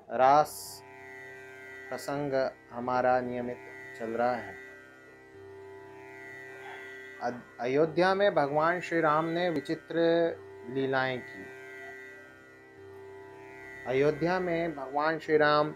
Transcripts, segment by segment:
रास प्रसंग हमारा नियमित चल रहा है। अयोध्या में भगवान श्री राम ने विचित्र लीलाएं की। अयोध्या में भगवान श्री राम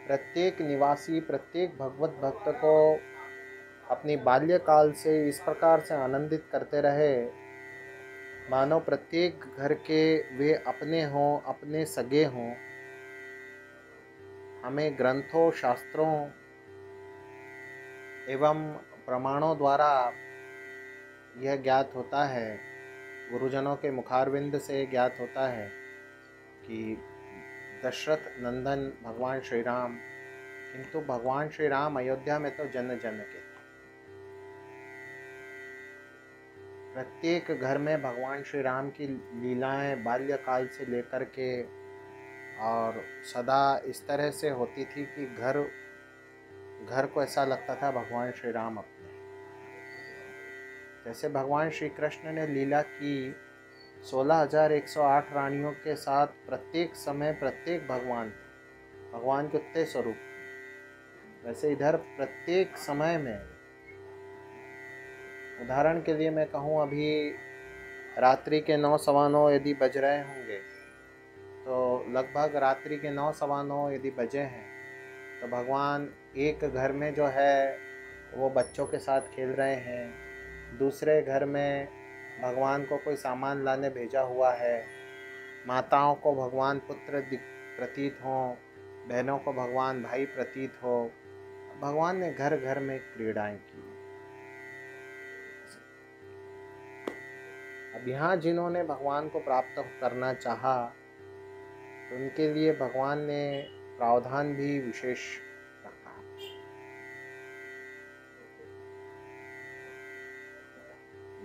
प्रत्येक निवासी, प्रत्येक भगवत भक्त को अपनी बाल्यकाल से इस प्रकार से आनंदित करते रहे मानो प्रत्येक घर के वे अपने हों, अपने सगे हों। हमें ग्रंथों, शास्त्रों एवं प्रमाणों द्वारा यह ज्ञात होता है, गुरुजनों के मुखारविंद से ज्ञात होता है कि दशरथ नंदन भगवान श्री राम, किंतु भगवान श्री राम अयोध्या में तो जन जन के थे। प्रत्येक घर में भगवान श्री राम की लीलाएं बाल्यकाल से लेकर के और सदा इस तरह से होती थी कि घर घर को ऐसा लगता था भगवान श्री राम अपने। जैसे भगवान श्री कृष्ण ने लीला की 16,108 रानियों के साथ, प्रत्येक समय प्रत्येक भगवान के उत्ते स्वरूप, वैसे इधर प्रत्येक समय में, उदाहरण के लिए मैं कहूँ, अभी रात्रि के 9 सवा 9 यदि बज रहे होंगे तो लगभग रात्रि के 9 सवा 9 यदि बजे हैं तो भगवान एक घर में जो है वो बच्चों के साथ खेल रहे हैं, दूसरे घर में भगवान को कोई सामान लाने भेजा हुआ है, माताओं को भगवान पुत्र प्रतीत हों, बहनों को भगवान भाई प्रतीत हो। भगवान ने घर घर में क्रीड़ाएं की। अब यहाँ जिन्होंने भगवान को प्राप्त करना चाहा तो उनके लिए भगवान ने प्रावधान भी विशेष रखा।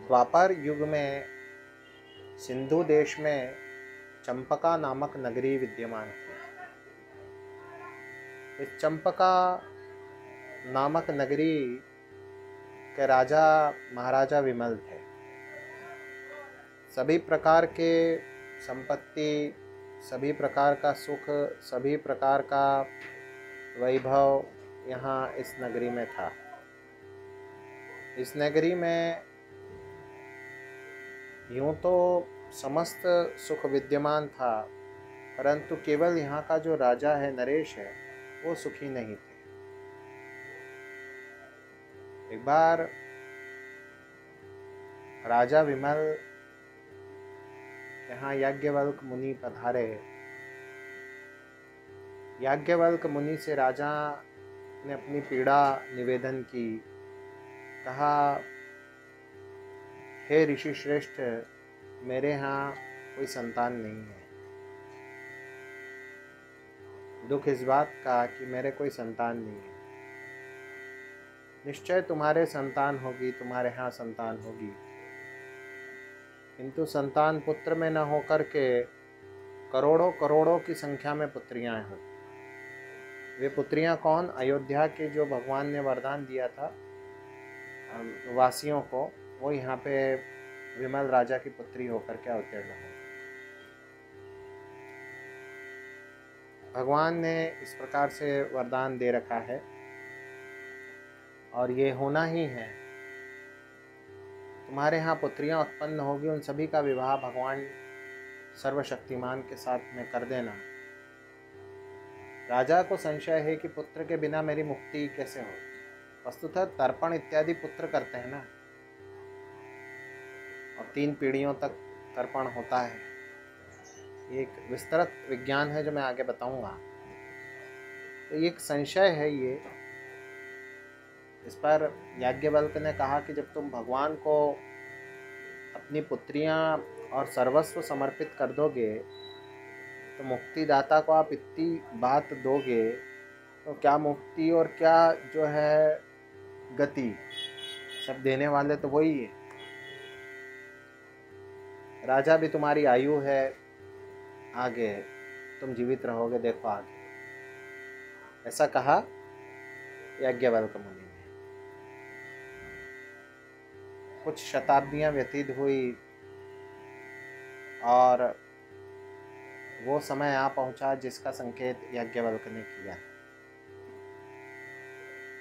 द्वापर युग में सिंधु देश में चंपका नामक नगरी विद्यमान थी। इस चंपका नामक नगरी के राजा महाराजा विमल थे। सभी प्रकार के संपत्ति, सभी प्रकार का सुख, सभी प्रकार का वैभव यहाँ इस नगरी में था। इस नगरी में यूँ तो समस्त सुख विद्यमान था, परंतु केवल यहाँ का जो राजा है, नरेश है, वो सुखी नहीं थे। एक बार राजा विमल यहाँ याज्ञवल्क मुनि पधारे। याज्ञवल्क मुनि से राजा ने अपनी पीड़ा निवेदन की। कहा, हे ऋषि श्रेष्ठ, मेरे यहाँ कोई संतान नहीं है। दुख इस बात का कि मेरे कोई संतान नहीं है। निश्चय तुम्हारे संतान होगी, तुम्हारे यहाँ संतान होगी, किंतु संतान पुत्र में न होकर के करोड़ों करोड़ों की संख्या में पुत्रियां हैं। वे पुत्रियां कौन? अयोध्या के जो भगवान ने वरदान दिया था वासियों को, वो यहाँ पे विमल राजा की पुत्री होकर के अवतीर्ण हो। भगवान ने इस प्रकार से वरदान दे रखा है और ये होना ही है। तुम्हारे यहाँ पुत्रियां उत्पन्न होगी, उन सभी का विवाह भगवान सर्वशक्तिमान के साथ में कर देना। राजा को संशय है कि पुत्र के बिना मेरी मुक्ति कैसे हो। वस्तुतः तर्पण इत्यादि पुत्र करते हैं ना, और 3 पीढ़ियों तक तर्पण होता है। एक विस्तृत विज्ञान है जो मैं आगे बताऊंगा। तो एक संशय है ये। इस पर याज्ञवल्क ने कहा कि जब तुम भगवान को अपनी पुत्रियां और सर्वस्व समर्पित कर दोगे तो मुक्तिदाता को आप इतनी बात दोगे तो क्या मुक्ति और क्या जो है गति, सब देने वाले तो वही है। राजा भी तुम्हारी आयु है, आगे तुम जीवित रहोगे, देखो आगे। ऐसा कहा याज्ञवल्क मुनि ने। कुछ शताब्दियां व्यतीत हुई और वो समय आ पहुंचा जिसका संकेत याज्ञवल्क्य ने किया।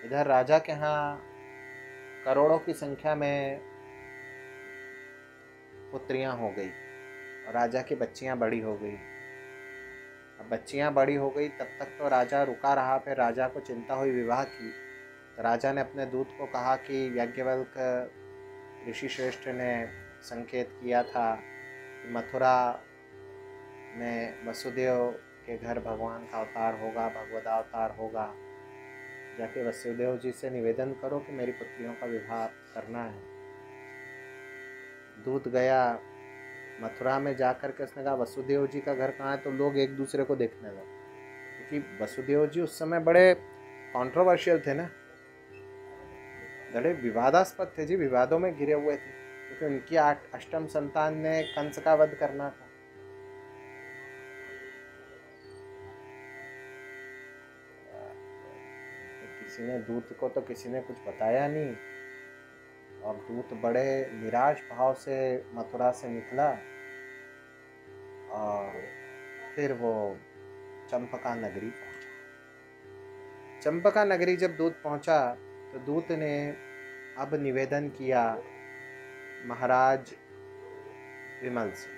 इधर राजा के यहाँ करोड़ों की संख्या में पुत्रियां हो गई और राजा की बच्चियां बड़ी हो गई। अब बच्चियां बड़ी हो गई तब तक तो राजा रुका रहा। फिर राजा को चिंता हुई विवाह की, तो राजा ने अपने दूत को कहा कि याज्ञवल्क्य ऋषि श्रेष्ठ ने संकेत किया था कि मथुरा में वसुदेव के घर भगवान का अवतार होगा, भगवदावतार होगा। जाके वसुदेव जी से निवेदन करो कि मेरी पुत्रियों का विवाह करना है। दूत गया मथुरा में, जाकर के उसने कहा वसुदेव जी का घर कहाँ है, तो लोग एक दूसरे को देखने लगे, क्योंकि वसुदेव जी उस समय बड़े कंट्रोवर्शियल थे ना, बड़े विवादास्पद थे जी, विवादों में घिरे हुए थे, क्योंकि उनकी अष्टम संतान ने कंस का वध करना था। किसी ने दूत को तो किसी ने कुछ बताया नहीं, और दूत बड़े निराश भाव से मथुरा से निकला और फिर वो चंपका नगरी पहुंचा। चंपका नगरी जब दूत पहुंचा तो दूत ने अब निवेदन किया महाराज विमल से,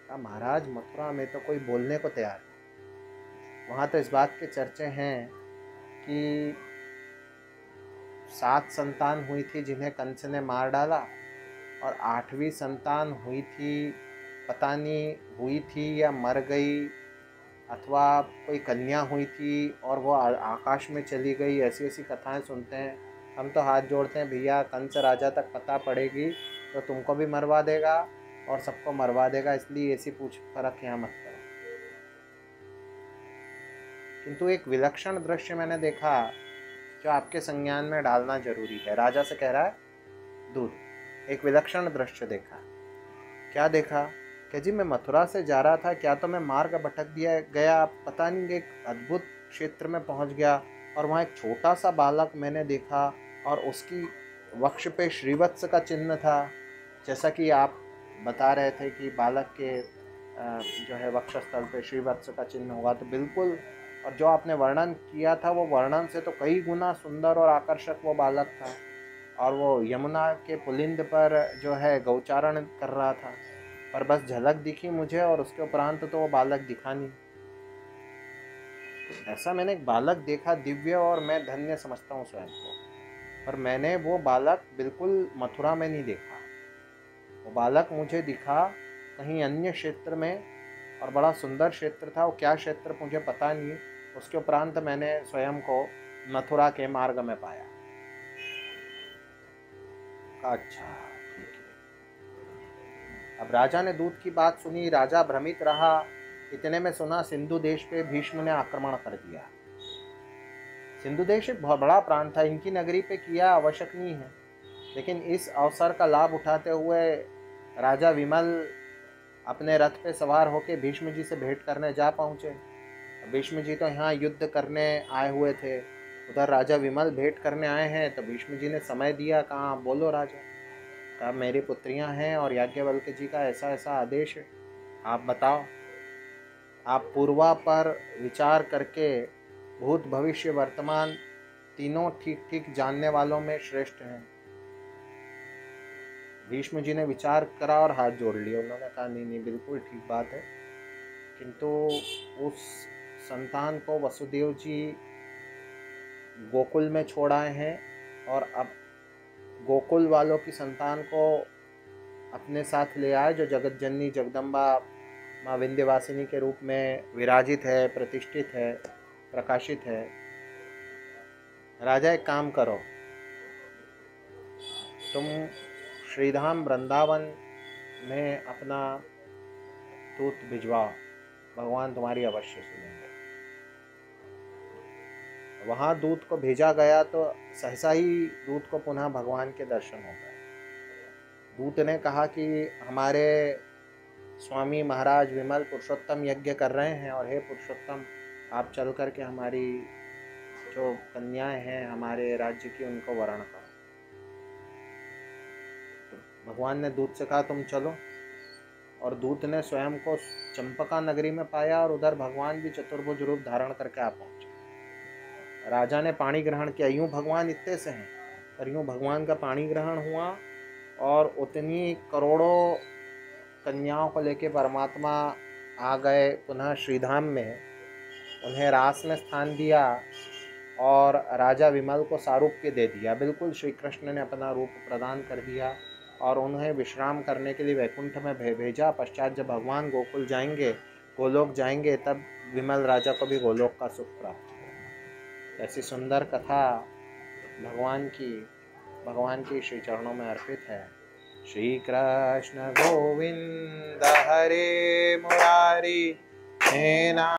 कहा महाराज मथुरा में तो कोई बोलने को तैयार नहीं। वहाँ तो इस बात के चर्चे हैं कि 7 संतान हुई थी जिन्हें कंस ने मार डाला, और 8वीं संतान हुई थी, पता नहीं हुई थी या मर गई, अथवा कोई कन्या हुई थी और वो आकाश में चली गई। ऐसी ऐसी कथाएं सुनते हैं। हम तो हाथ जोड़ते हैं भैया, कंस राजा तक पता पड़ेगी तो तुमको भी मरवा देगा और सबको मरवा देगा, इसलिए ऐसी पूछ परख यहाँ मत करो। किंतु एक विलक्षण दृश्य मैंने देखा जो आपके संज्ञान में डालना जरूरी है। राजा से कह रहा है दूत, एक विलक्षण दृश्य देखा। क्या देखा? कि जी मैं मथुरा से जा रहा था, क्या तो मैं मार्ग भटक दिया गया, पता नहीं, एक अद्भुत क्षेत्र में पहुंच गया और वहाँ एक छोटा सा बालक मैंने देखा और उसकी वक्ष पे श्रीवत्स का चिन्ह था। जैसा कि आप बता रहे थे कि बालक के जो है वक्षस्थल पे श्रीवत्स का चिन्ह होगा, तो बिल्कुल, और जो आपने वर्णन किया था वो वर्णन से तो कई गुना सुंदर और आकर्षक वो बालक था। और वो यमुना के पुलिंद पर जो है गौचारण कर रहा था, पर बस झलक दिखी मुझे और उसके उपरांत तो वो बालक दिखा नहीं। ऐसा मैंने एक बालक देखा दिव्य, और मैं धन्य समझता हूँ स्वयं को, पर मैंने वो बालक बिल्कुल मथुरा में नहीं देखा। वो बालक मुझे दिखा कहीं अन्य क्षेत्र में, और बड़ा सुंदर क्षेत्र था। वो क्या क्षेत्र मुझे पता नहीं। उसके उपरांत मैंने स्वयं को मथुरा के मार्ग में पाया। अच्छा, ठीक है। अब राजा ने दूत की बात सुनी, राजा भ्रमित रहा। इतने में सुना सिंधु देश पे भीष्म ने आक्रमण कर दिया। सिंधु देश एक बहुत बड़ा प्रांत था, इनकी नगरी पे किया आवश्यक नहीं है, लेकिन इस अवसर का लाभ उठाते हुए राजा विमल अपने रथ पे सवार होकर भीष्म जी से भेंट करने जा पहुँचे। भीष्म जी तो यहाँ युद्ध करने आए हुए थे, उधर राजा विमल भेंट करने आए हैं। तो भीष्म जी ने समय दिया, कहा बोलो राजा। कहा मेरी पुत्रियाँ हैं और याज्ञवल्क्य जी का ऐसा ऐसा आदेश है, आप बताओ। आप पूर्वा पर विचार करके भूत भविष्य वर्तमान तीनों ठीक ठीक जानने वालों में श्रेष्ठ हैं। भीष्म जी ने विचार करा और हाथ जोड़ लिया। उन्होंने कहा नहीं नहीं, बिल्कुल ठीक बात है, किंतु उस संतान को वसुदेव जी गोकुल में छोड़ आए हैं, और अब गोकुल वालों की संतान को अपने साथ ले आए, जो जगत जननी जगदम्बा माँ विंध्यवासिनी के रूप में विराजित है, प्रतिष्ठित है, प्रकाशित है। राजा एक काम करो, तुम श्रीधाम वृंदावन में अपना दूत भिजवाओ, भगवान तुम्हारी अवश्य सुनेंगे। वहाँ दूत को भेजा गया तो सहसा ही दूत को पुनः भगवान के दर्शन हो गए। दूत ने कहा कि हमारे स्वामी महाराज विमल पुरुषोत्तम यज्ञ कर रहे हैं, और हे पुरुषोत्तम आप चल कर के हमारी जो कन्याएं हैं हमारे राज्य की, उनको वरण करो। तो भगवान ने दूत से कहा तुम चलो, और दूत ने स्वयं को चंपका नगरी में पाया और उधर भगवान भी चतुर्भुज रूप धारण करके आ पहुंचे। राजा ने पानी ग्रहण किया, यूं भगवान इतने से हैं, पर यूं भगवान का पानी ग्रहण हुआ और उतनी करोड़ों कन्याओं को लेके परमात्मा आ गए पुनः श्रीधाम में। उन्हें रास में स्थान दिया और राजा विमल को सारूप्य दे दिया। बिल्कुल श्री कृष्ण ने अपना रूप प्रदान कर दिया और उन्हें विश्राम करने के लिए वैकुंठ में भेजा। पश्चात जब भगवान गोकुल जाएंगे, गोलोक जाएंगे, तब विमल राजा को भी गोलोक का सुख प्राप्त होगा। ऐसी सुंदर कथा भगवान की श्री चरणों में अर्पित है। श्री कृष्ण गोविंद हरे मुरारी हे नाम